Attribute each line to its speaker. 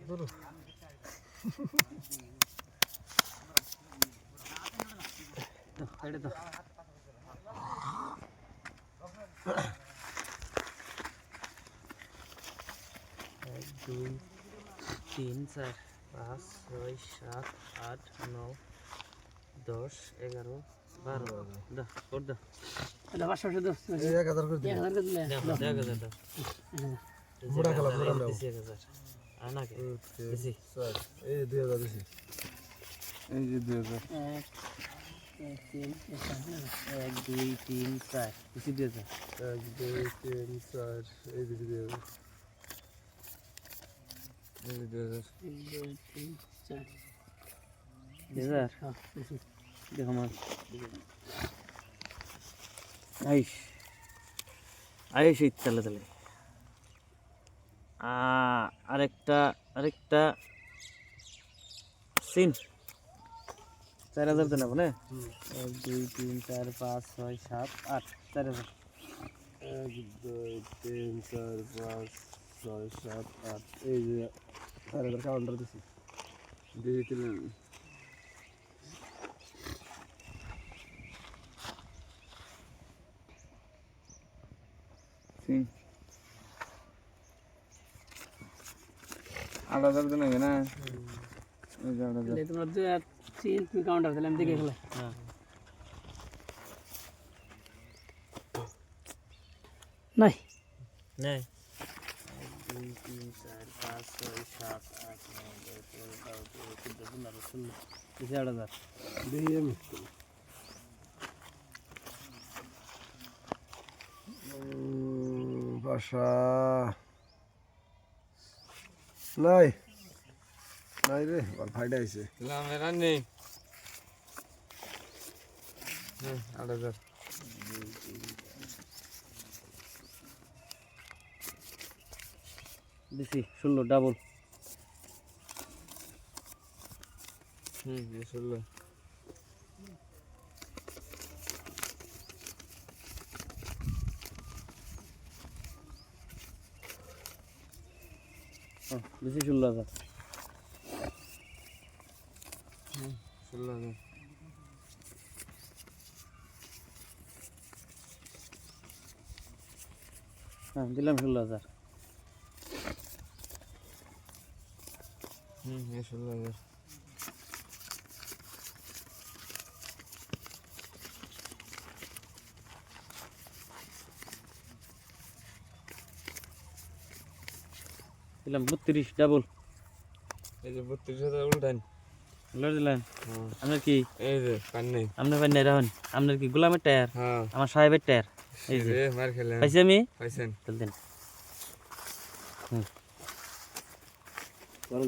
Speaker 1: এক, দুই, তিন, চার, পাঁচ, ছয়, সাত, আট, 9, 10, 11, 12, দাও কর দাও।
Speaker 2: এটা 500 দাও।
Speaker 3: 1000 করে দিন।
Speaker 2: 1000 করে দিলে
Speaker 1: দাও 1000 দাও।
Speaker 3: বুড়া খেলা, বুড়া নাও।
Speaker 1: 1000 আনা কে দিছি।
Speaker 3: এই 2000 দিছি। এই যে 2000।
Speaker 2: 1 3
Speaker 1: 1 2 3 4 দিছি 2000।
Speaker 3: 1 2 3 4 এই দিছি 2000। এই 2000।
Speaker 2: 2 3 4
Speaker 1: 2000
Speaker 2: হ্যাঁ দিছি।
Speaker 1: দেখো মাছ আইস আইস ইচ্ছালে তাহলে আরেকটা সিন 4000 দেন না 1 2 3 4 5 6 7 8 4000
Speaker 3: 1 2 3 4 5 6 7 8 এই যে 4000 কাউন্টার দিছি। দিয়েছিলেন সিন আলাদা দিন হবে না এই যে আলাদা
Speaker 2: তাহলে তোমরা 2 আর 3 তুমি কাউন্টার দিলে আমি দেখে খেলা।
Speaker 1: হ্যাঁ
Speaker 2: নাই
Speaker 1: নাই 1 2 3 4 5 6 7 8 9 10 11 12 13 14 15 16 8000
Speaker 3: দেখি আমি বাসা নাই নাই রে আর ফাইডা আইছে
Speaker 4: লামেরা নেই 8000
Speaker 1: দিছি 16 ডাবল
Speaker 4: আসলে
Speaker 1: দিছি 16000
Speaker 4: 16
Speaker 1: হ্যাঁ দিলাম 16000
Speaker 4: 16
Speaker 1: দিলাম 32 ডাবল
Speaker 4: এই যে 32000 উল্টান
Speaker 1: লড় দিলাম
Speaker 4: হ্যাঁ
Speaker 1: আপনার কি
Speaker 4: এই যে পান নেই
Speaker 1: আপনার ভাই নাই রাখুন আপনার কি গোলামের টায়ার
Speaker 4: হ্যাঁ
Speaker 1: আমার সাহেবের টায়ার এই যে
Speaker 4: মার খেলেন
Speaker 1: পাইছি আমি
Speaker 4: পাইছেন
Speaker 1: চল দেন হুম